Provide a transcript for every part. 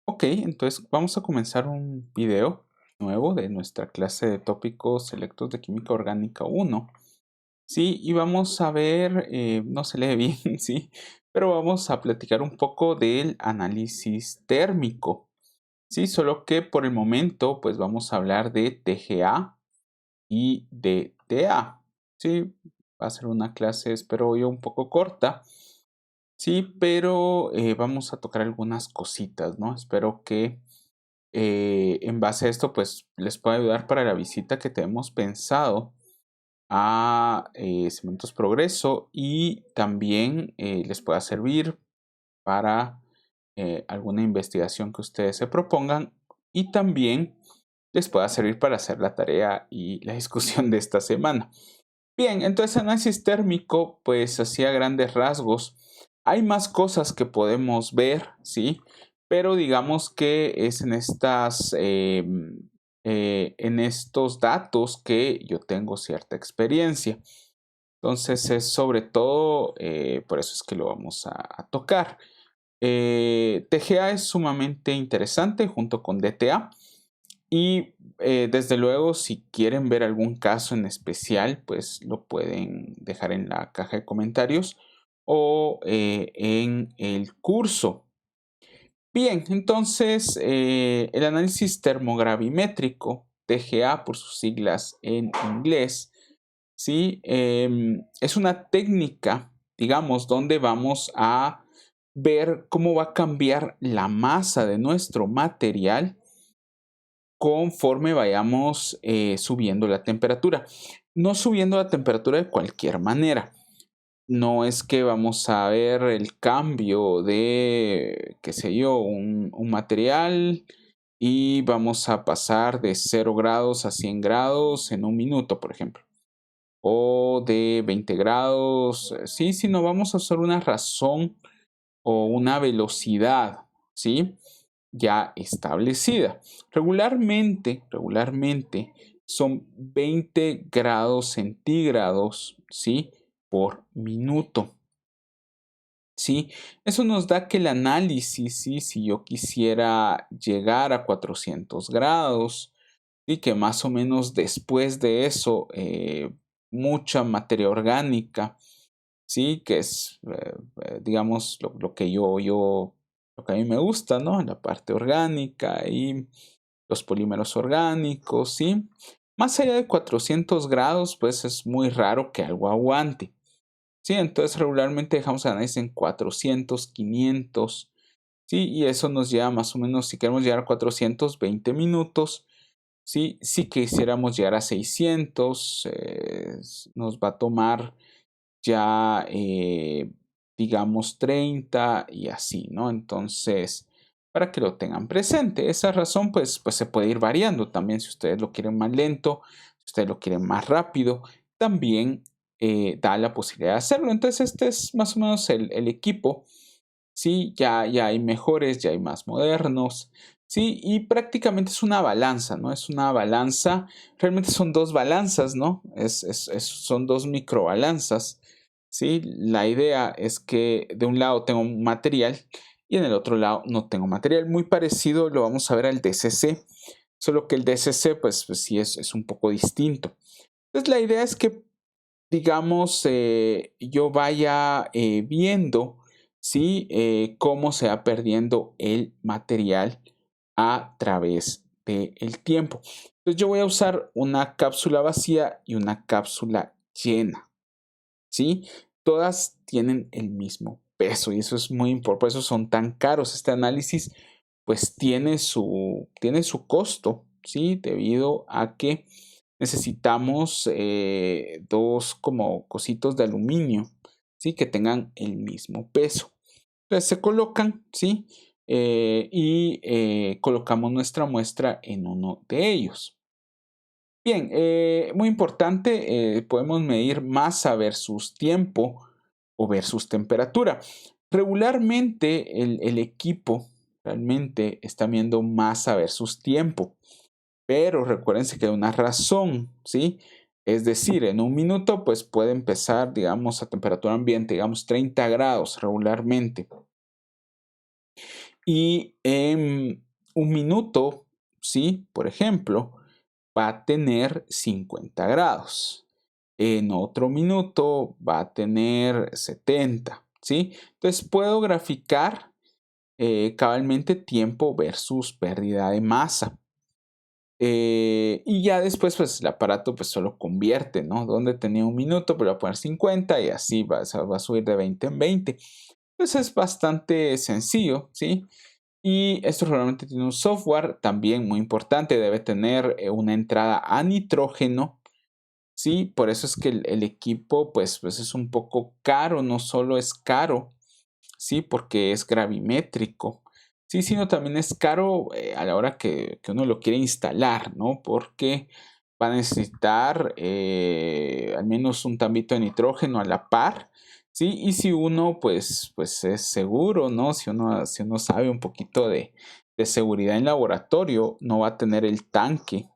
Ok, entonces vamos a comenzar un video nuevo de nuestra clase de tópicos selectos de química orgánica 1. Sí, y vamos a ver, no se lee bien, sí, pero vamos a platicar un poco del análisis térmico. Sí, solo que por el momento, pues vamos a hablar de TGA y de TA. Sí, va a ser una clase, espero yo, un poco corta. Sí, pero vamos a tocar algunas cositas, ¿no? Espero que en base a esto, pues les puede ayudar para la visita que tenemos pensado a Cementos Progreso y también les pueda servir para alguna investigación que ustedes se propongan y también les pueda servir para hacer la tarea y la discusión de esta semana. Bien, entonces análisis térmico, pues así a grandes rasgos, hay más cosas que podemos ver, ¿sí? Pero digamos que es en estos datos que yo tengo cierta experiencia. Entonces es sobre todo, por eso es que lo vamos a tocar. TGA es sumamente interesante junto con DTA. Y desde luego, si quieren ver algún caso en especial, pues lo pueden dejar en la caja de comentarios o en el curso. Bien, entonces el análisis termogravimétrico, TGA por sus siglas en inglés, ¿sí? Es una técnica, digamos, donde vamos a ver cómo va a cambiar la masa de nuestro material conforme vayamos subiendo la temperatura. No subiendo la temperatura de cualquier manera. No es que vamos a ver el cambio de, qué sé yo, un material y vamos a pasar de 0 grados a 100 grados en un minuto, por ejemplo. O de 20 grados, sí, sino vamos a usar una razón o una velocidad, ¿sí? Ya establecida. Regularmente son 20 grados centígrados, ¿sí? Por minuto. ¿Sí? Eso nos da que el análisis, ¿sí? Si yo quisiera llegar a 400 grados, y que más o menos después de eso, mucha materia orgánica, ¿sí? Que es, digamos, lo que lo que a mí me gusta, ¿no? La parte orgánica y los polímeros orgánicos, ¿sí? Más allá de 400 grados, pues es muy raro que algo aguante. Sí, entonces regularmente dejamos el análisis en 400, 500, ¿sí? Y eso nos lleva más o menos, si queremos llegar a 420 minutos, ¿sí? Si quisiéramos llegar a 600, nos va a tomar ya, digamos, 30 y así, ¿no? Entonces, para que lo tengan presente. Esa razón, pues se puede ir variando también si ustedes lo quieren más lento, si ustedes lo quieren más rápido, también da la posibilidad de hacerlo. Entonces, este es más o menos el equipo. Sí, ya hay mejores, ya hay más modernos. Sí, y prácticamente es una balanza, ¿no? Es una balanza, realmente son dos balanzas, ¿no? Son dos microbalanzas. ¿Sí? La idea es que de un lado tengo un material y en el otro lado no tengo material. Muy parecido lo vamos a ver al DCC, solo que el DCC pues sí es un poco distinto. Entonces la idea es que, digamos, yo vaya viendo, ¿sí? Cómo se va perdiendo el material a través del tiempo. Entonces yo voy a usar una cápsula vacía y una cápsula llena. ¿Sí? Todas tienen el mismo peso y eso es muy importante, por eso son tan caros. Este análisis pues tiene su costo, ¿sí? Debido a que necesitamos dos como cositos de aluminio, ¿sí? Que tengan el mismo peso. Entonces se colocan, ¿sí? Colocamos nuestra muestra en uno de ellos. Bien, muy importante, podemos medir masa versus tiempo o versus temperatura. Regularmente el equipo realmente está viendo masa versus tiempo, pero recuérdense que hay una razón, ¿sí? Es decir, en un minuto pues puede empezar, digamos, a temperatura ambiente, digamos 30 grados regularmente. Y en un minuto, ¿sí? Por ejemplo, va a tener 50 grados. En otro minuto va a tener 70, ¿sí? Entonces puedo graficar cabalmente tiempo versus pérdida de masa. Y ya después, pues el aparato pues solo convierte, ¿no? Donde tenía un minuto, pero va a poner 50 y así va, va a subir de 20 en 20. Entonces es bastante sencillo, ¿sí? Y esto realmente tiene un software también muy importante, debe tener una entrada a nitrógeno, ¿sí? Por eso es que el equipo pues es un poco caro, no solo es caro, ¿sí? Porque es gravimétrico, sí, sino también es caro a la hora que uno lo quiere instalar, ¿no? Porque va a necesitar al menos un tambito de nitrógeno a la par, ¿sí? Y si uno, pues es seguro, ¿no? Si uno sabe un poquito de seguridad en laboratorio, no va a tener el tanque,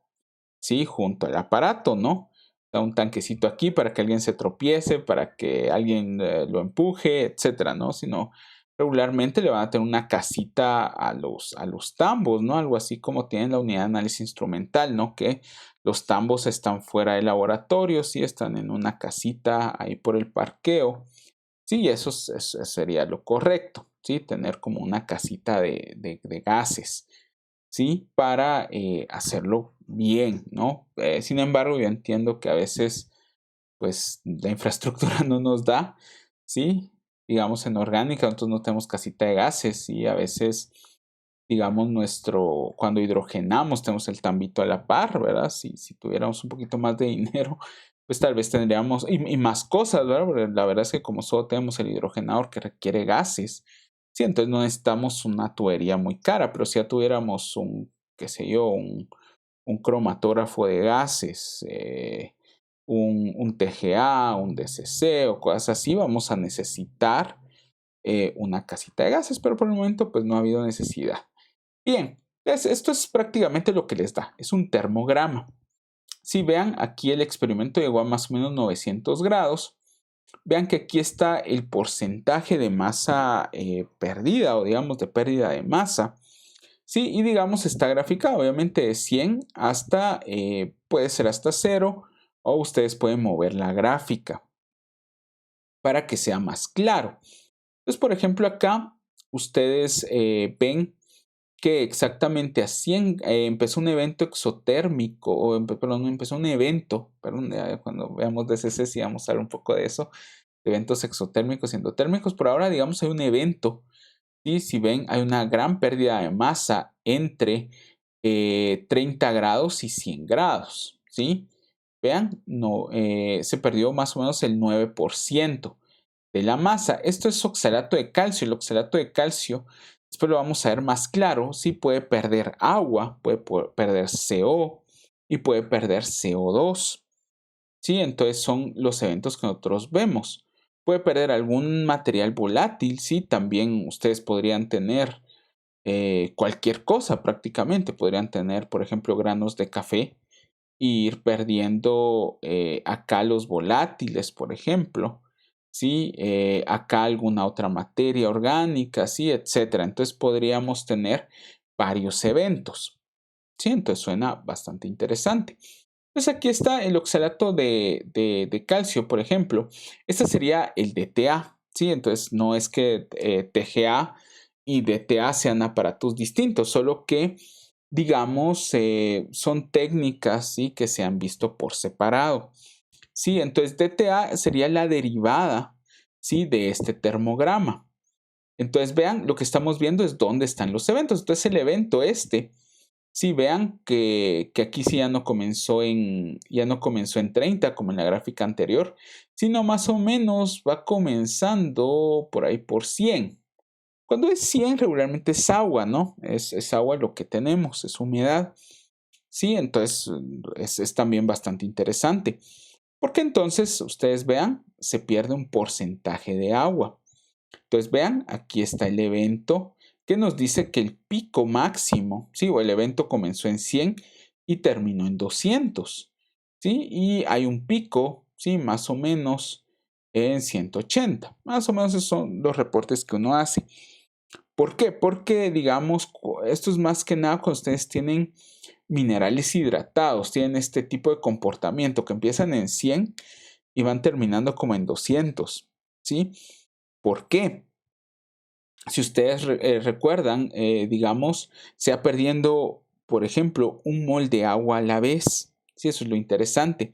¿sí? Junto al aparato, ¿no? Da un tanquecito aquí para que alguien se tropiece, para que alguien lo empuje, etcétera, ¿no? Sino regularmente le van a tener una casita a los tambos, ¿no? Algo así como tienen la unidad de análisis instrumental, ¿no? Que los tambos están fuera del laboratorio, sí, están en una casita ahí por el parqueo. Sí, eso sería lo correcto, ¿sí? Tener como una casita de gases. ¿Sí? Para hacerlo bien, ¿no? Sin embargo, yo entiendo que a veces, pues, la infraestructura no nos da, ¿sí? Digamos, en orgánica, nosotros no tenemos casita de gases y a veces, digamos, cuando hidrogenamos, tenemos el tambito a la par, ¿verdad? Si tuviéramos un poquito más de dinero, pues tal vez tendríamos, y más cosas, ¿verdad? Porque la verdad es que como solo tenemos el hidrogenador que requiere gases, sí, entonces no necesitamos una tubería muy cara, pero si ya tuviéramos qué sé yo, un cromatógrafo de gases, un TGA, un DCC o cosas así, vamos a necesitar una casita de gases, pero por el momento pues no ha habido necesidad. Bien, esto es prácticamente lo que les da, es un termograma. Si vean, aquí el experimento llegó a más o menos 900 grados. Vean que aquí está el porcentaje de masa perdida o digamos de pérdida de masa. Sí, y digamos está graficado, obviamente de 100 hasta, puede ser hasta 0 o ustedes pueden mover la gráfica para que sea más claro. Entonces, por ejemplo, acá ustedes ven que exactamente a 100 empezó un evento exotérmico, perdón, empezó un evento, perdón, cuando veamos DCC sí vamos a hablar un poco de eso, eventos exotérmicos y endotérmicos, por ahora digamos hay un evento, y si ven hay una gran pérdida de masa entre 30 grados y 100 grados, ¿sí? Vean, no, se perdió más o menos el 9% de la masa. Esto es oxalato de calcio. El oxalato de calcio, después lo vamos a ver más claro, sí puede perder agua, puede perder CO y puede perder CO2. ¿Sí? Entonces son los eventos que nosotros vemos. Puede perder algún material volátil, ¿sí? También ustedes podrían tener cualquier cosa prácticamente. Podrían tener, por ejemplo, granos de café e ir perdiendo acá los volátiles, por ejemplo, ¿sí? Acá alguna otra materia orgánica, ¿sí? Etcétera. Entonces podríamos tener varios eventos, ¿sí? Entonces suena bastante interesante. Entonces aquí está el oxalato de calcio, por ejemplo. Este sería el DTA, ¿sí? Entonces no es que TGA y DTA sean aparatos distintos, solo que, digamos, son técnicas, ¿sí? Que se han visto por separado. Sí, entonces DTA sería la derivada, ¿sí? De este termograma. Entonces vean, lo que estamos viendo es dónde están los eventos. Entonces el evento este, sí, vean que aquí sí ya no comenzó en 30 como en la gráfica anterior, sino más o menos va comenzando por ahí por 100. Cuando es 100 regularmente es agua, ¿no? Es agua lo que tenemos, es humedad. Sí, entonces es también bastante interesante. Porque entonces, ustedes vean, se pierde un porcentaje de agua. Entonces, vean, aquí está el evento que nos dice que el pico máximo, ¿sí? O el evento comenzó en 100 y terminó en 200, ¿sí? Y hay un pico, ¿sí? Más o menos en 180. Más o menos esos son los reportes que uno hace. ¿Por qué? Porque, digamos, esto es más que nada cuando ustedes tienen minerales hidratados, tienen este tipo de comportamiento que empiezan en 100 y van terminando como en 200, ¿sí? ¿Por qué? Si ustedes recuerdan, digamos, se va perdiendo, por ejemplo, un mol de agua a la vez. Sí, eso es lo interesante.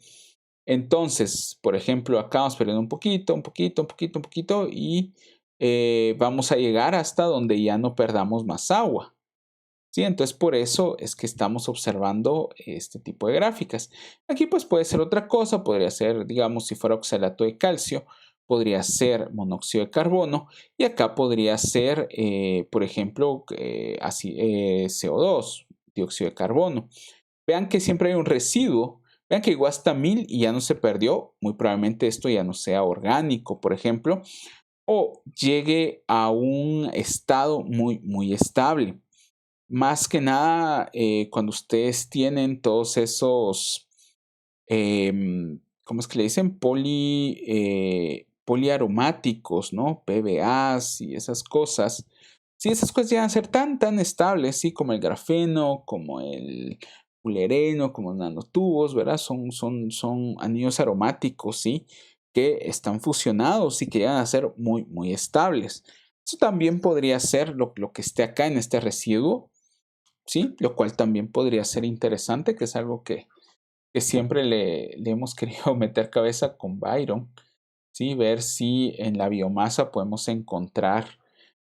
Entonces, por ejemplo, acá vamos perdiendo un poquito, un poquito, un poquito, un poquito y vamos a llegar hasta donde ya no perdamos más agua. Sí, entonces por eso es que estamos observando este tipo de gráficas. Aquí pues puede ser otra cosa, podría ser, digamos, si fuera oxalato de calcio, podría ser monóxido de carbono y acá podría ser, por ejemplo, CO2, dióxido de carbono. Vean que siempre hay un residuo, vean que llegó hasta 1000 y ya no se perdió, muy probablemente esto ya no sea orgánico, por ejemplo, o llegue a un estado muy, muy estable. Más que nada, cuando ustedes tienen todos esos, ¿cómo es que le dicen? Poliaromáticos, ¿no? PBAs y esas cosas. Sí, esas cosas llegan a ser tan, tan estables, sí, como el grafeno, como el fulereno, como los nanotubos, ¿verdad? Son anillos aromáticos, sí, que están fusionados y que llegan a ser muy, muy estables. Eso también podría ser lo que esté acá en este residuo, ¿sí? Lo cual también podría ser interesante, que es algo que siempre le hemos querido meter cabeza con Byron, ¿sí? Ver si en la biomasa podemos encontrar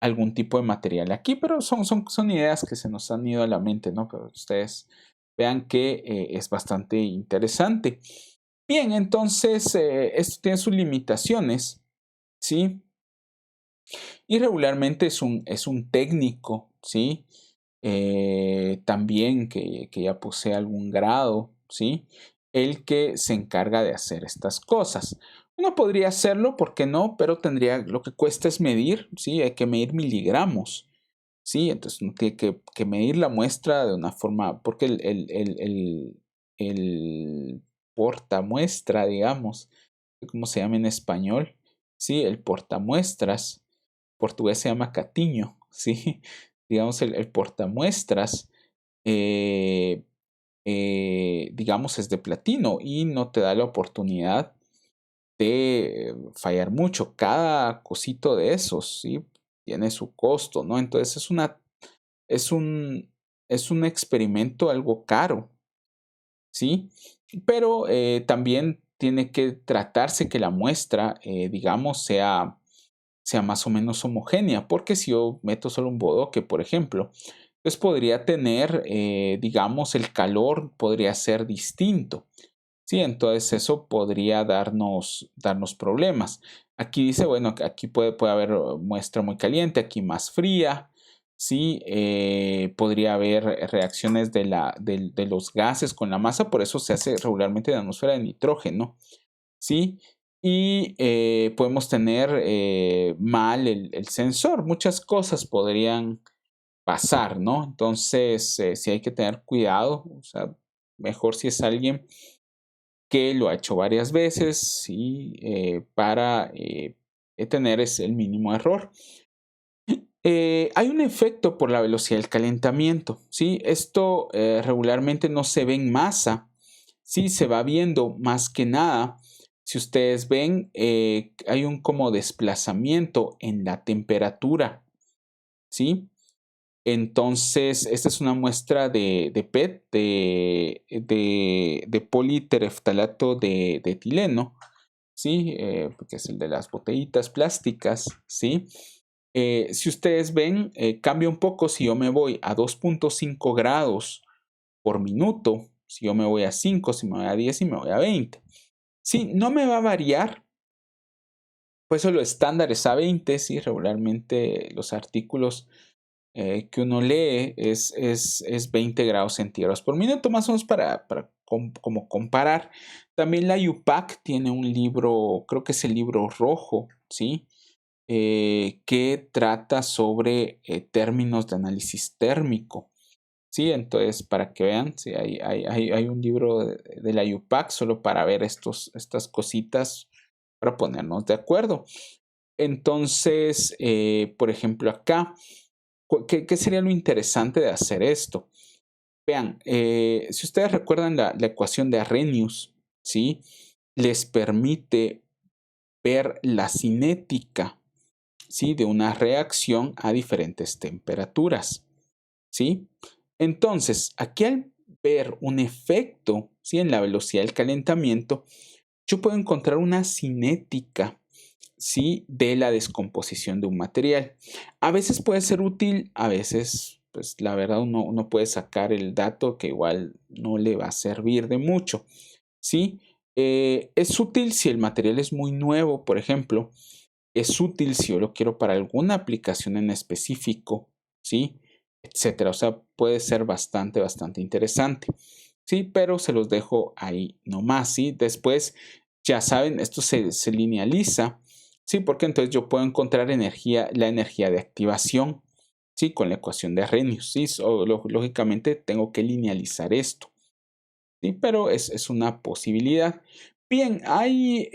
algún tipo de material aquí, pero son ideas que se nos han ido a la mente, ¿no? Pero ustedes vean que es bastante interesante. Bien, entonces esto tiene sus limitaciones, ¿sí? Y regularmente es un técnico, ¿sí? También que ya posee algún grado, ¿sí? El que se encarga de hacer estas cosas. Uno podría hacerlo, ¿por qué no? Pero tendría, lo que cuesta es medir, ¿sí? Hay que medir miligramos, ¿sí? Entonces uno tiene que medir la muestra de una forma, porque el portamuestra, digamos, ¿cómo se llama en español? Sí, el portamuestras, portugués se llama catiño, ¿sí? Digamos, el portamuestras, eh, digamos, es de platino y no te da la oportunidad de fallar mucho. Cada cosito de esos, ¿sí? Tiene su costo, ¿no? Entonces es un, es un experimento algo caro, ¿sí? Pero también tiene que tratarse que la muestra, digamos, sea más o menos homogénea, porque si yo meto solo un bodoque, por ejemplo, pues podría tener, digamos, el calor podría ser distinto. Sí, entonces eso podría darnos problemas. Aquí dice, bueno, que aquí puede haber muestra muy caliente, aquí más fría. Sí, podría haber reacciones de los gases con la masa, por eso se hace regularmente en la atmósfera de nitrógeno. ¿Sí? Y podemos tener mal el sensor. Muchas cosas podrían pasar, ¿no? Entonces, sí hay que tener cuidado. O sea, mejor si es alguien que lo ha hecho varias veces y para tener el mínimo error. Hay un efecto por la velocidad del calentamiento, ¿sí? Esto regularmente no se ve en masa, sí se va viendo más que nada. Si ustedes ven, hay un como desplazamiento en la temperatura, ¿sí? Entonces, esta es una muestra de PET, de politereftalato de etileno, ¿sí? Que es el de las botellitas plásticas, ¿sí? Si ustedes ven, cambia un poco si yo me voy a 2.5 grados por minuto, si yo me voy a 5, si me voy a 10 y me voy a 20. Sí, no me va a variar, pues eso lo estándar es a 20, sí, regularmente los artículos que uno lee es 20 grados centígrados por minuto, más o menos para como comparar. También la UPAC tiene un libro, creo que es el libro rojo, ¿sí? Que trata sobre términos de análisis térmico. Sí, entonces para que vean, sí, hay un libro de la UPAC solo para ver estas cositas, para ponernos de acuerdo. Entonces, por ejemplo, acá ¿Qué sería lo interesante de hacer esto? Vean, si ustedes recuerdan la ecuación de Arrhenius, ¿sí? Les permite ver la cinética, ¿sí? De una reacción a diferentes temperaturas, ¿sí? Entonces, aquí al ver un efecto, ¿sí? En la velocidad del calentamiento, yo puedo encontrar una cinética, ¿sí? De la descomposición de un material. A veces puede ser útil, a veces, pues la verdad uno puede sacar el dato que igual no le va a servir de mucho, ¿sí? Es útil si el material es muy nuevo, por ejemplo. Es útil si yo lo quiero para alguna aplicación en específico, ¿sí? Etcétera. O sea, puede ser bastante interesante. Sí, pero se los dejo ahí nomás, ¿sí? Después, ya saben, esto se linealiza, ¿sí? Porque entonces yo puedo encontrar energía, la energía de activación, ¿sí? Con la ecuación de Arrhenius, ¿sí? Lógicamente tengo que linealizar esto, ¿sí? Pero es una posibilidad. Bien, hay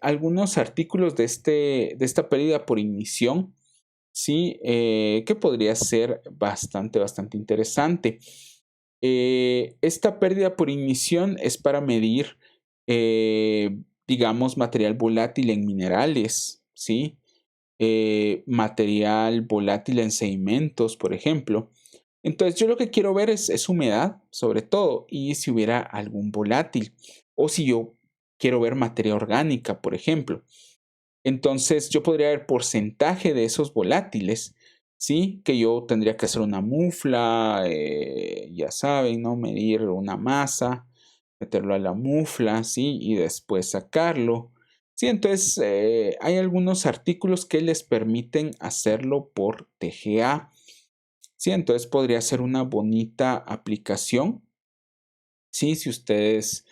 algunos artículos de esta pérdida por ignición, ¿sí? Que podría ser bastante interesante. Esta pérdida por ignición es para medir, digamos, material volátil en minerales, ¿sí? Material volátil en sedimentos, por ejemplo. Entonces, yo lo que quiero ver es humedad, sobre todo, y si hubiera algún volátil, o si yo quiero ver materia orgánica, por ejemplo. Entonces, yo podría ver porcentaje de esos volátiles, ¿sí? Que yo tendría que hacer una mufla, ya saben, ¿no? Medir una masa, meterlo a la mufla, ¿sí? Y después sacarlo. Sí, entonces hay algunos artículos que les permiten hacerlo por TGA. Sí, entonces podría ser una bonita aplicación. Sí, si ustedes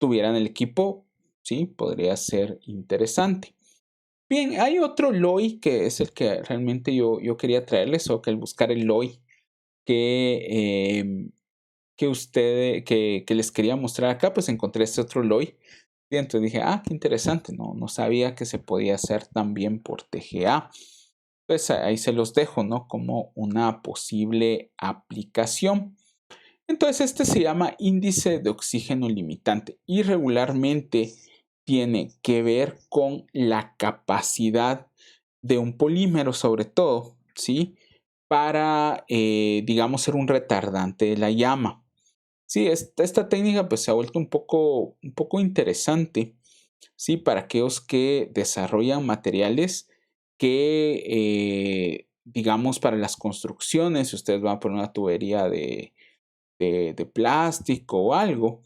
tuvieran el equipo, sí, podría ser interesante. Bien, hay otro LOI que es el que realmente yo quería traerles, o que al buscar el LOI que, que les quería mostrar acá, pues encontré este otro LOI. Y entonces dije, qué interesante, no sabía que se podía hacer también por TGA. Pues ahí se los dejo, ¿no? Como una posible aplicación. Entonces, este se llama índice de oxígeno limitante y regularmente tiene que ver con la capacidad de un polímero, sobre todo, ¿sí? Para, digamos, ser un retardante de la llama. Sí, esta técnica pues se ha vuelto un poco interesante, ¿sí? Para aquellos que desarrollan materiales que, digamos, para las construcciones, si ustedes van a poner una tubería de plástico o algo,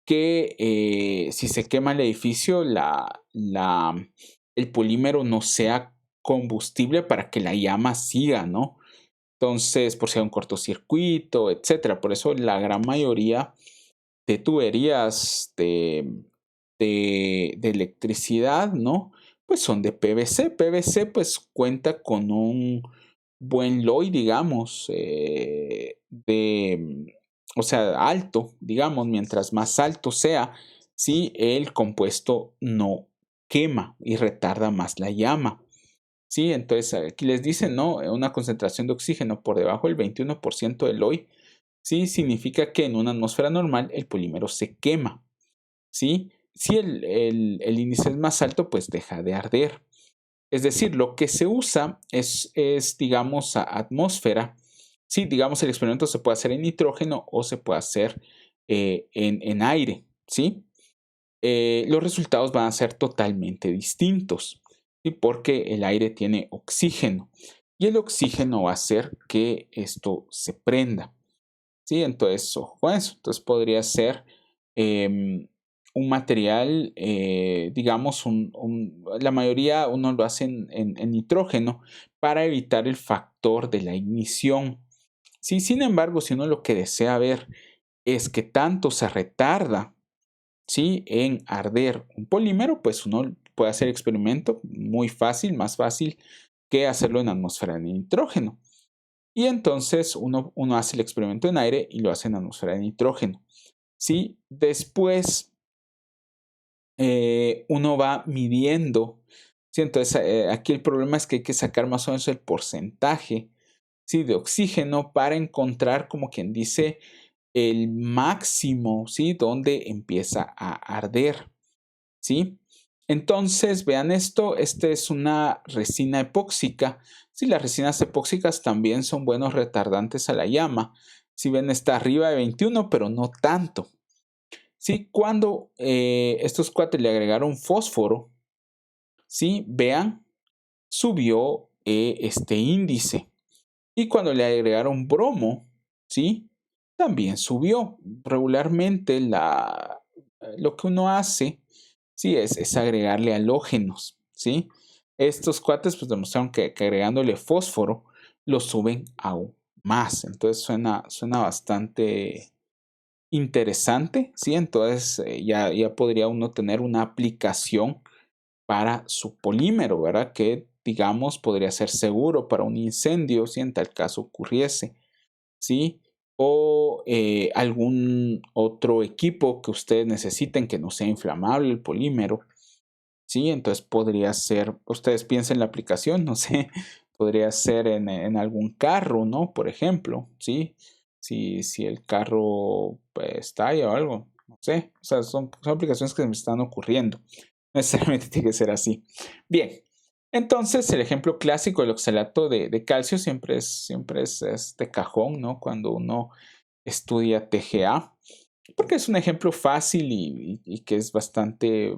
que si se quema el edificio, el polímero no sea combustible para que la llama siga, ¿no? Entonces, por si hay un cortocircuito, etcétera. Por eso la gran mayoría de tuberías de electricidad, ¿no? Pues son de PVC. PVC pues cuenta con un buen LOI, digamos, o sea, alto, digamos, mientras más alto sea, si el compuesto no quema y retarda más la llama. Sí, entonces aquí les dicen, ¿no? Una concentración de oxígeno por debajo del 21% del LOI, sí, significa que en una atmósfera normal el polímero se quema, ¿sí? Si el índice es más alto, pues deja de arder. Es decir, lo que se usa digamos, atmósfera. Sí, digamos, el experimento se puede hacer en nitrógeno o se puede hacer en aire, ¿sí? Los resultados van a ser totalmente distintos, ¿sí? Porque el aire tiene oxígeno y el oxígeno va a hacer que esto se prenda, ¿sí? Entonces, ojo con eso. Entonces podría ser un material, digamos, la mayoría uno lo hace en nitrógeno para evitar el factor de la ignición. Sí, sin embargo, si uno lo que desea ver es que tanto se retarda, ¿sí? En arder un polímero, pues uno puede hacer experimento muy fácil, más fácil que hacerlo en atmósfera de nitrógeno. Y entonces uno hace el experimento en aire y lo hace en atmósfera de nitrógeno. ¿Sí? Después uno va midiendo. ¿Sí? Entonces aquí el problema es que hay que sacar más o menos el porcentaje, ¿sí? De oxígeno para encontrar, como quien dice, el máximo, ¿sí? Donde empieza a arder, ¿sí? Entonces, vean esto, esta es una resina epóxica. Sí, las resinas epóxicas también son buenos retardantes a la llama. Si ven, está arriba de 21, pero no tanto. Sí, cuando estos cuates le agregaron fósforo, sí, vean, subió este índice. Y cuando le agregaron bromo, sí, también subió. Regularmente lo que uno hace, sí, es agregarle halógenos, ¿sí? Estos cuates pues demostraron que agregándole fósforo lo suben aún más. Entonces suena bastante interesante, ¿sí? Entonces ya podría uno tener una aplicación para su polímero, ¿verdad? Que digamos podría ser seguro para un incendio si en tal caso ocurriese, ¿sí? O algún otro equipo que ustedes necesiten que no sea inflamable el polímero, ¿sí? Entonces podría ser, ustedes piensen la aplicación, no sé, podría ser en algún carro, ¿no? Por ejemplo, ¿sí? Si el carro pues, estalla o algo, no sé, o sea, son aplicaciones que me están ocurriendo. No necesariamente tiene que ser así. Bien, entonces el ejemplo clásico del oxalato de calcio siempre es de cajón, ¿no? Cuando uno estudia TGA, porque es un ejemplo fácil y que es bastante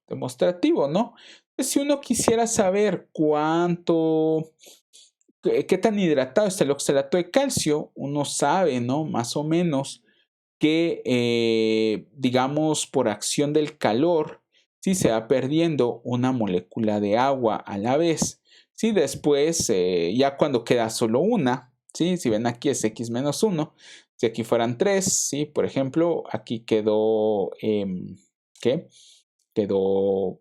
demostrativo, ¿no? Pues si uno quisiera saber qué tan hidratado está el oxalato de calcio, uno sabe, ¿no? Más o menos que, digamos, por acción del calor, ¿sí? Se va perdiendo una molécula de agua a la vez. ¿Sí? Después, ya cuando queda solo una, ¿sí? Si ven aquí es x menos 1, si aquí fueran 3, ¿sí? Por ejemplo, aquí quedó, ¿qué? Quedó,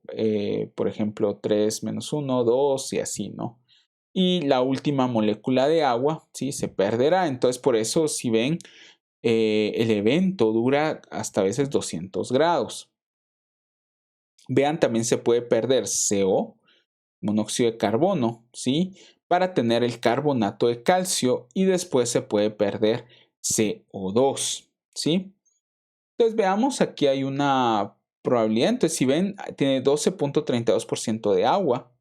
por ejemplo, 3 menos 1, 2 y así, ¿no? Y la última molécula de agua, ¿sí? Se perderá. Entonces, por eso, si ven, el evento dura hasta a veces 200 grados. Vean, también se puede perder CO, monóxido de carbono, ¿sí? Para tener el carbonato de calcio y después se puede perder CO2, ¿sí? Entonces veamos, aquí hay una probabilidad. Entonces si ven, tiene 12.32% de agua,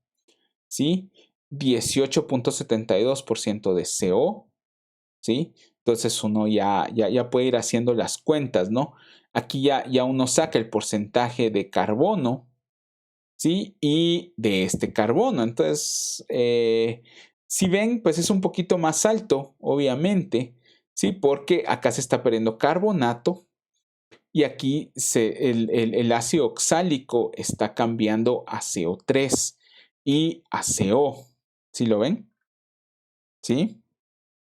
¿sí? 18.72% de CO, ¿sí? Entonces uno ya puede ir haciendo las cuentas, ¿no? Aquí ya uno saca el porcentaje de carbono, ¿sí? Y de este carbono. Entonces, si ven, pues es un poquito más alto, obviamente, ¿sí? Porque acá se está perdiendo carbonato y aquí el ácido oxálico está cambiando a CO3 y a CO. ¿Sí lo ven? ¿Sí?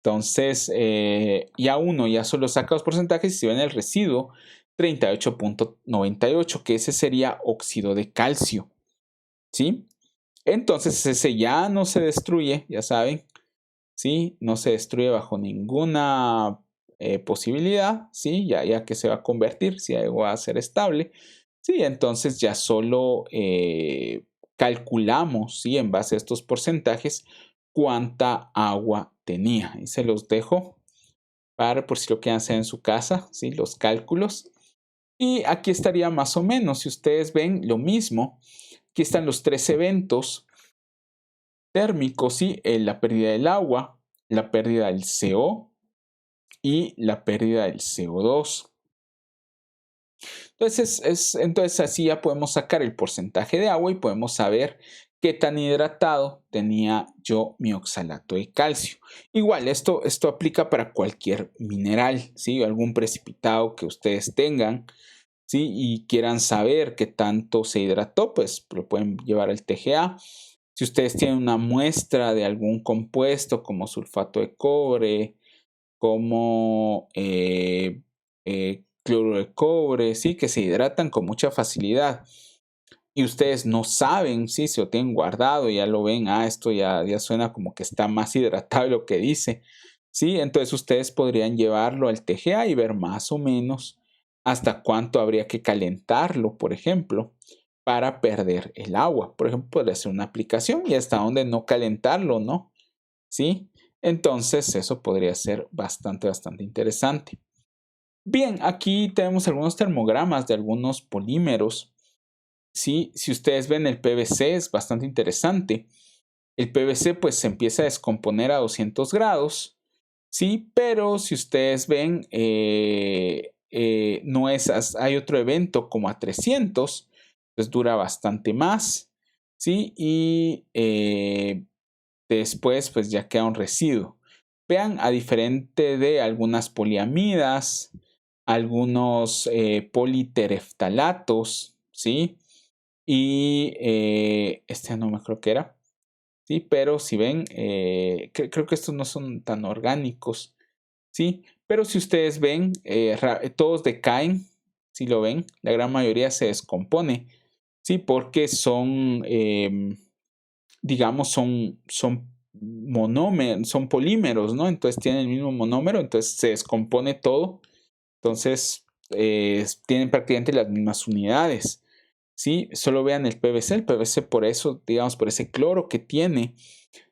Entonces, ya uno ya solo saca los porcentajes y si ven el residuo, 38.98, que ese sería óxido de calcio, ¿sí? Entonces, ese ya no se destruye, ya saben, ¿sí? No se destruye bajo ninguna posibilidad, ¿sí? Ya que se va a convertir, si algo va a ser estable, ¿sí? Entonces ya solo calculamos, ¿sí? En base a estos porcentajes, cuánta agua tenía. Y se los dejo para por si lo quieren hacer en su casa, ¿sí? Los cálculos. Y aquí estaría más o menos, si ustedes ven lo mismo, aquí están los tres eventos térmicos, ¿sí? La pérdida del agua, la pérdida del CO y la pérdida del CO2. Entonces así ya podemos sacar el porcentaje de agua y podemos saber qué tan hidratado tenía yo mi oxalato de calcio. Igual, esto aplica para cualquier mineral, ¿sí? Algún precipitado que ustedes tengan, ¿sí? Y quieran saber qué tanto se hidrató, pues lo pueden llevar al TGA. Si ustedes tienen una muestra de algún compuesto como sulfato de cobre, como cloro de cobre, sí, que se hidratan con mucha facilidad y ustedes no saben, sí, si lo tienen guardado, ya lo ven, esto ya suena como que está más hidratado de lo que dice, sí, entonces ustedes podrían llevarlo al TGA y ver más o menos hasta cuánto habría que calentarlo, por ejemplo, para perder el agua. Por ejemplo, podría hacer una aplicación y hasta dónde no calentarlo, ¿no? ¿Sí? Entonces, eso podría ser bastante interesante. Bien, aquí tenemos algunos termogramas de algunos polímeros. ¿Sí? Si ustedes ven el PVC es bastante interesante. El PVC pues se empieza a descomponer a 200 grados, ¿sí? Pero si ustedes ven, no es, hay otro evento como a 300, pues dura bastante más, ¿sí? Y después pues ya queda un residuo. Vean, a diferente de algunas poliamidas, algunos politereftalatos, ¿sí? Y este no me creo que era. Sí, pero si ven, creo que estos no son tan orgánicos. Sí, pero si ustedes ven, todos decaen. Si lo ven, la gran mayoría se descompone. Sí, porque son, digamos, son monómeros, son polímeros, ¿no? Entonces tienen el mismo monómero, entonces se descompone todo. Entonces tienen prácticamente las mismas unidades. ¿Sí? Solo vean el PVC por eso, digamos, por ese cloro que tiene,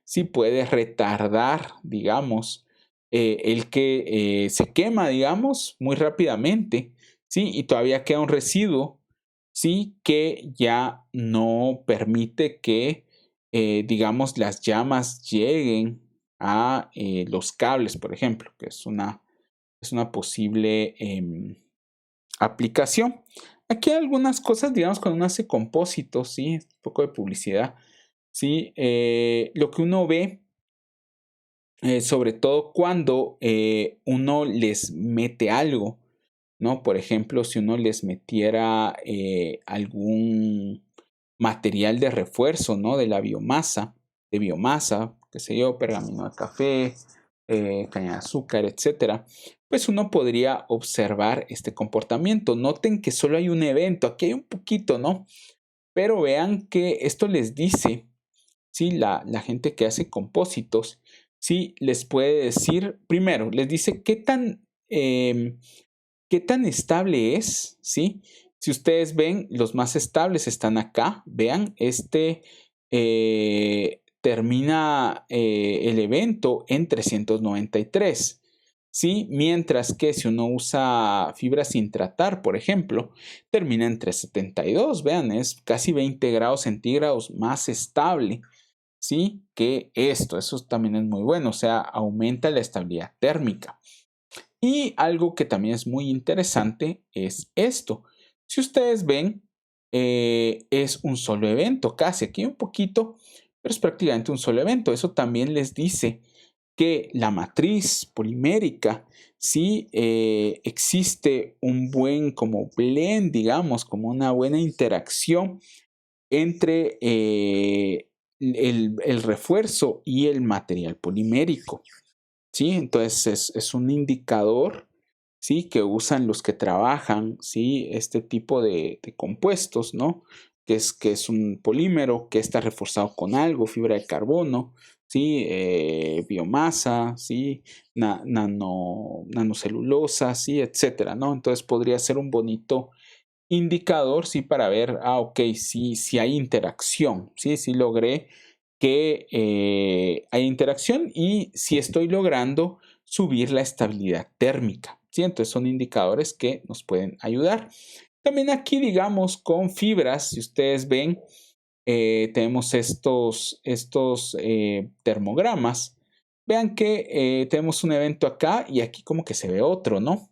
sí puede retardar, digamos, el que se quema, digamos, muy rápidamente, ¿sí? Y todavía queda un residuo, ¿sí? Que ya no permite que, digamos, las llamas lleguen a los cables, por ejemplo, que es una posible aplicación. Aquí hay algunas cosas, digamos, cuando uno hace compósitos, ¿sí? Un poco de publicidad, ¿sí? Lo que uno ve, sobre todo cuando uno les mete algo, ¿no? Por ejemplo, si uno les metiera algún material de refuerzo, ¿no? De biomasa, qué sé yo, pergamino de café, caña de azúcar, etcétera, pues uno podría observar este comportamiento. Noten que solo hay un evento, aquí hay un poquito, ¿no? Pero vean que esto les dice, ¿sí? La gente que hace compósitos, ¿sí? Les puede decir, primero, les dice qué tan estable es, ¿sí? Si ustedes ven, los más estables están acá. Vean, termina el evento en 393, ¿sí? Mientras que si uno usa fibra sin tratar, por ejemplo, termina en 372. Vean, es casi 20 grados centígrados más estable, ¿sí? Que esto. Eso también es muy bueno, o sea, aumenta la estabilidad térmica. Y algo que también es muy interesante es esto. Si ustedes ven, es un solo evento, casi aquí un poquito, pero es prácticamente un solo evento. Eso también les dice que la matriz polimérica, si existe un buen como blend, digamos, como una buena interacción entre el refuerzo y el material polimérico. ¿Sí? Entonces es un indicador, ¿sí? Que usan los que trabajan, ¿sí? Este tipo de compuestos, ¿no? Que es un polímero que está reforzado con algo, fibra de carbono, ¿sí? Biomasa, ¿sí? Nanocelulosa, ¿sí? Etcétera, ¿no? Entonces podría ser un bonito indicador, ¿sí? Para ver, ok, sí hay interacción, ¿sí? Sí logré que hay interacción y si estoy logrando subir la estabilidad térmica, ¿sí? Entonces son indicadores que nos pueden ayudar. También aquí, digamos, con fibras, si ustedes ven, tenemos estos termogramas. Vean que tenemos un evento acá y aquí como que se ve otro, ¿no?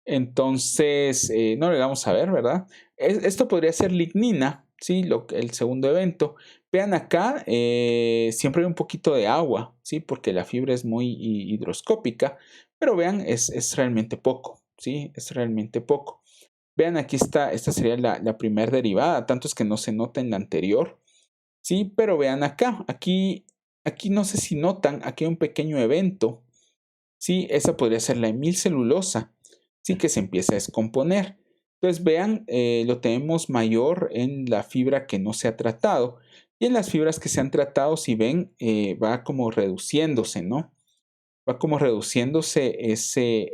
Entonces, no le vamos a ver, ¿verdad? Esto podría ser lignina, ¿sí? El segundo evento. Vean acá, siempre hay un poquito de agua, ¿sí? Porque la fibra es muy hidroscópica, pero vean, es realmente poco, ¿sí? Es realmente poco. Vean, aquí está, esta sería la primera derivada, tanto es que no se nota en la anterior, ¿sí? Pero vean acá, aquí no sé si notan, aquí hay un pequeño evento, ¿sí? Esa podría ser la hemilcelulosa, ¿sí? Que se empieza a descomponer. Entonces, vean, lo tenemos mayor en la fibra que no se ha tratado. Y en las fibras que se han tratado, si ven, va como reduciéndose, ¿no? Va como reduciéndose ese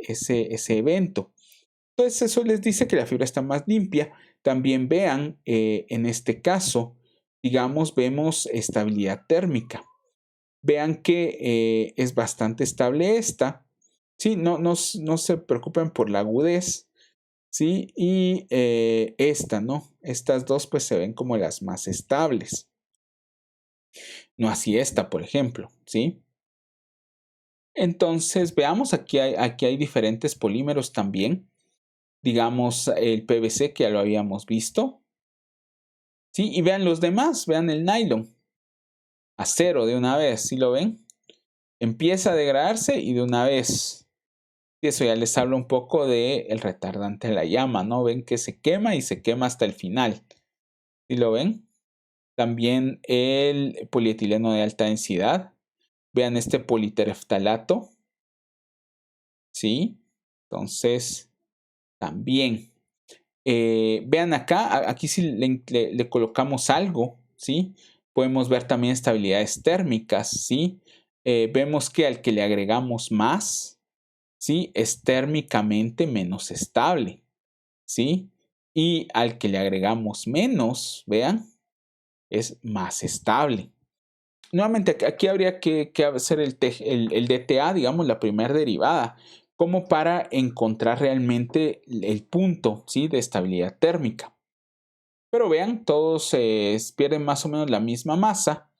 evento. Entonces, eso les dice que la fibra está más limpia. También vean, en este caso, digamos, vemos estabilidad térmica. Vean que es bastante estable esta. Sí, no se preocupen por la agudez. Sí, y esta, ¿no? Estas dos pues se ven como las más estables. No así esta, por ejemplo, ¿sí? Entonces, veamos, aquí hay diferentes polímeros también. Digamos, el PVC que ya lo habíamos visto. ¿Sí? Y vean los demás, vean el nylon. Acero de una vez, ¿sí lo ven? Empieza a degradarse y de una vez. Y eso ya les habla un poco del retardante de la llama, ¿no? Ven que se quema y se quema hasta el final. ¿Sí lo ven? También el polietileno de alta densidad. Vean este politereftalato. ¿Sí? Entonces, también. Vean acá, aquí si le colocamos algo, ¿sí? Podemos ver también estabilidades térmicas, ¿sí? Vemos que al que le agregamos más, ¿sí? Es térmicamente menos estable, ¿sí? Y al que le agregamos menos, vean, es más estable. Nuevamente, aquí habría que hacer el DTA, digamos, la primera derivada, como para encontrar realmente el punto, ¿sí? De estabilidad térmica. Pero vean, todos pierden más o menos la misma masa,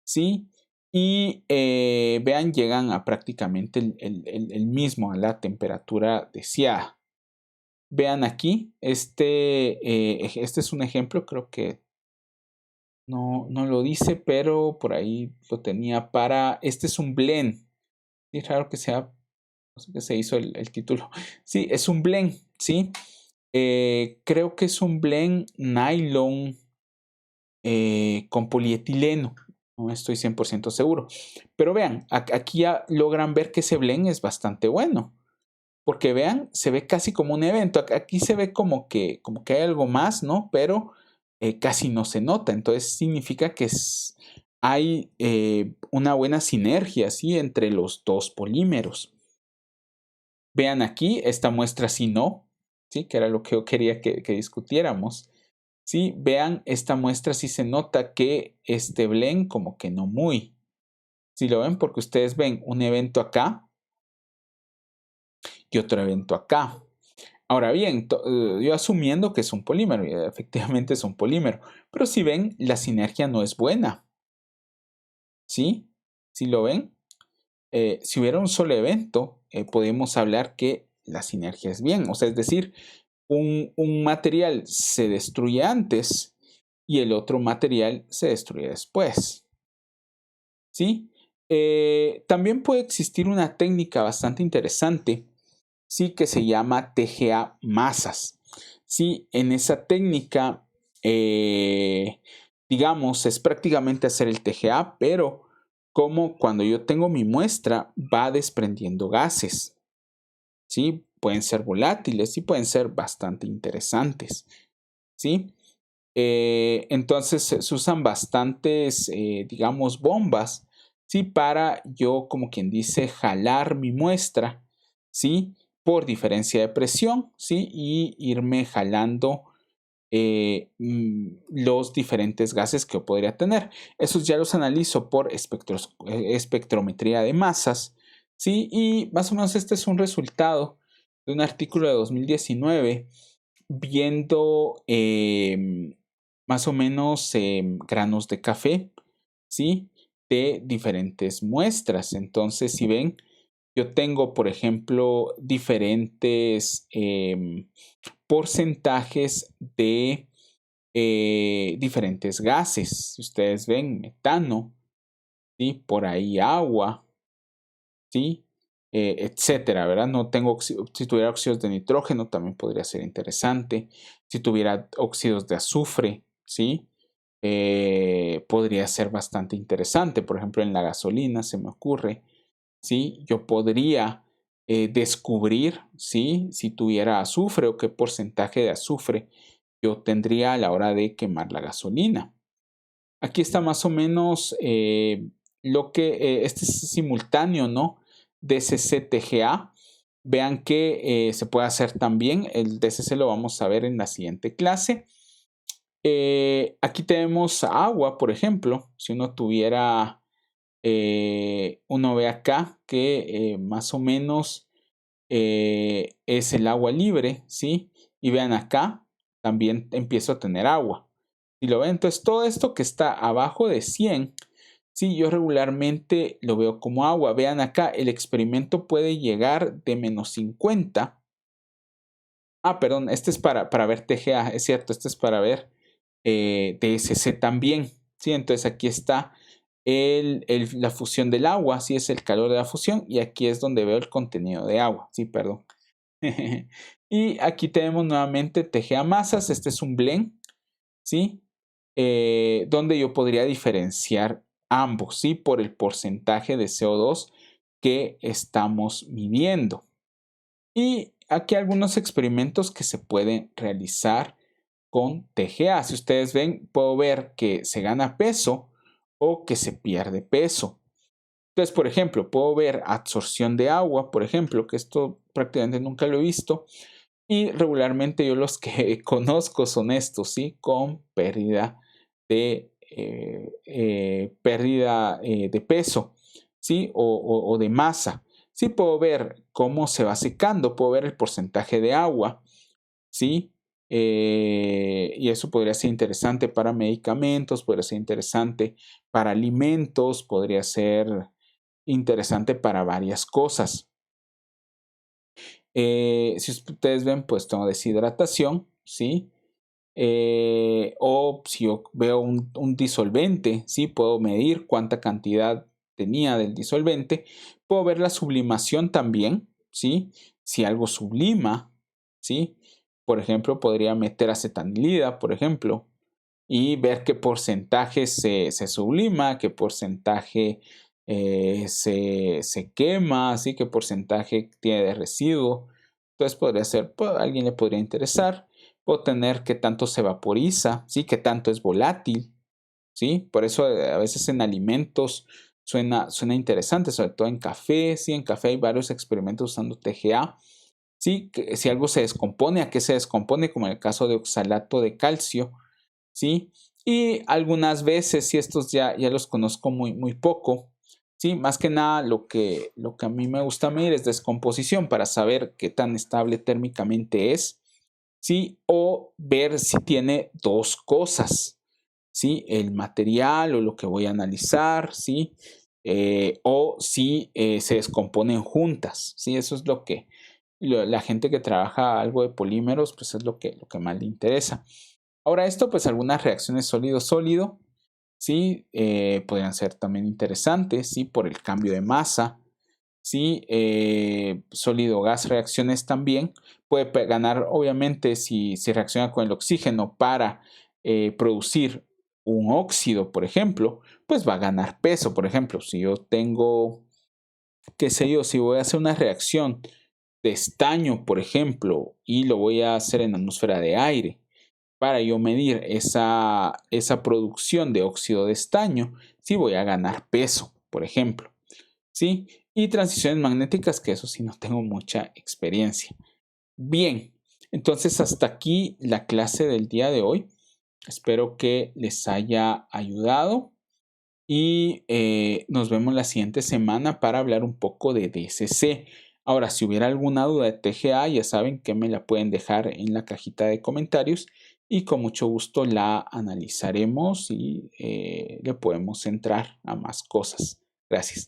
¿sí? Y vean, llegan a prácticamente el mismo, a la temperatura deseada. Vean aquí, este es un ejemplo, creo que no lo dice, pero por ahí lo tenía para, este es un blend. Es raro que sea, no sé qué se hizo el título. Sí, es un blend, ¿sí? Creo que es un blend nylon con polietileno. No estoy 100% seguro. Pero vean, aquí ya logran ver que ese blend es bastante bueno. Porque vean, se ve casi como un evento. Aquí se ve como que hay algo más, ¿no? Pero casi no se nota. Entonces significa que hay una buena sinergia, ¿sí? Entre los dos polímeros. Vean aquí, esta muestra si no, ¿sí? Que era lo que yo quería que discutiéramos. Sí, vean esta muestra si se nota que este blend como que no muy. Si lo ven, porque ustedes ven un evento acá y otro evento acá. Ahora bien, yo asumiendo que es un polímero, y efectivamente es un polímero, pero si ven, la sinergia no es buena. ¿Sí? Si lo ven, si hubiera un solo evento, podemos hablar que la sinergia es bien. O sea, es decir, un material se destruye antes y el otro material se destruye después. ¿Sí? También puede existir una técnica bastante interesante, ¿sí? Que se llama TGA masas. ¿Sí? En esa técnica, digamos, es prácticamente hacer el TGA, pero como cuando yo tengo mi muestra va desprendiendo gases. ¿Sí? Pueden ser volátiles y pueden ser bastante interesantes. ¿Sí? Entonces se usan bastantes, digamos, bombas, ¿sí? Para yo, como quien dice, jalar mi muestra, ¿sí? Por diferencia de presión, ¿sí? Y irme jalando los diferentes gases que yo podría tener. Esos ya los analizo por espectrometría de masas, ¿sí? Y más o menos este es un resultado de un artículo de 2019 viendo más o menos granos de café, ¿sí? De diferentes muestras. Entonces, si ven, yo tengo, por ejemplo, diferentes porcentajes de diferentes gases. Si ustedes ven, metano, ¿sí? Por ahí agua, ¿sí? Etcétera, ¿verdad? No tengo si tuviera óxidos de nitrógeno también podría ser interesante. Si tuviera óxidos de azufre, ¿sí? Podría ser bastante interesante. Por ejemplo, en la gasolina se me ocurre, ¿sí? Yo podría descubrir, ¿sí? Si tuviera azufre o qué porcentaje de azufre yo tendría a la hora de quemar la gasolina. Aquí está más o menos lo que este es simultáneo, ¿no? DCC-TGA. Vean que se puede hacer también. El DCC lo vamos a ver en la siguiente clase. Aquí tenemos agua, por ejemplo. Si uno tuviera uno ve acá que más o menos es el agua libre, ¿sí? Y vean acá, también empiezo a tener agua. Si lo ven, entonces todo esto que está abajo de 100, sí, yo regularmente lo veo como agua. Vean acá, el experimento puede llegar de -50. Ah, perdón, este es para ver TGA, es cierto, este es para ver DSC también, ¿sí? Entonces aquí está la fusión del agua, sí, es el calor de la fusión, y aquí es donde veo el contenido de agua, sí, perdón. Y aquí tenemos nuevamente TGA masas, este es un blend, ¿sí? Donde yo podría diferenciar ambos, ¿sí? Por el porcentaje de CO2 que estamos midiendo. Y aquí algunos experimentos que se pueden realizar con TGA. Si ustedes ven, puedo ver que se gana peso o que se pierde peso. Entonces, por ejemplo, puedo ver absorción de agua, por ejemplo, que esto prácticamente nunca lo he visto. Y regularmente yo los que conozco son estos, ¿sí? Con pérdida de peso, ¿sí? O de masa. Sí, puedo ver cómo se va secando, puedo ver el porcentaje de agua, ¿sí? Y eso podría ser interesante para medicamentos, podría ser interesante para alimentos, podría ser interesante para varias cosas. Si ustedes ven, pues tengo deshidratación, ¿sí? O si yo veo un disolvente, ¿sí? Puedo medir cuánta cantidad tenía del disolvente. Puedo ver la sublimación también, ¿sí? Si algo sublima, ¿sí? Por ejemplo, podría meter acetanilida, por ejemplo, y ver qué porcentaje se sublima, qué porcentaje se quema, ¿sí? Qué porcentaje tiene de residuo. Entonces podría ser, pues, a alguien le podría interesar. Puedo tener qué tanto se vaporiza, ¿sí? Qué tanto es volátil, ¿sí? Por eso a veces en alimentos suena interesante, sobre todo en café, ¿sí? En café hay varios experimentos usando TGA, ¿sí? Que si algo se descompone, ¿a qué se descompone? Como en el caso de oxalato de calcio, ¿sí? Y algunas veces, si estos ya los conozco muy poco, ¿sí? Más que nada lo que a mí me gusta medir es descomposición para saber qué tan estable térmicamente es, ¿sí? O ver si tiene dos cosas, ¿sí? El material o lo que voy a analizar, ¿sí? O si se descomponen juntas, ¿sí? Eso es lo que la gente que trabaja algo de polímeros, pues es lo que más le interesa. Ahora esto, pues algunas reacciones sólido-sólido, ¿sí? Podrían ser también interesantes, ¿sí? Por el cambio de masa, ¿sí? Sólido-gas reacciones también. Puede ganar, obviamente, si reacciona con el oxígeno para producir un óxido, por ejemplo, pues va a ganar peso. Por ejemplo, si yo tengo, qué sé yo, si voy a hacer una reacción de estaño, por ejemplo, y lo voy a hacer en atmósfera de aire, para yo medir esa producción de óxido de estaño, sí voy a ganar peso, por ejemplo, ¿sí? Y transiciones magnéticas, que eso sí no tengo mucha experiencia. Bien, entonces hasta aquí la clase del día de hoy. Espero que les haya ayudado y nos vemos la siguiente semana para hablar un poco de DSC. Ahora, si hubiera alguna duda de TGA, ya saben que me la pueden dejar en la cajita de comentarios y con mucho gusto la analizaremos y le podemos entrar a más cosas. Gracias.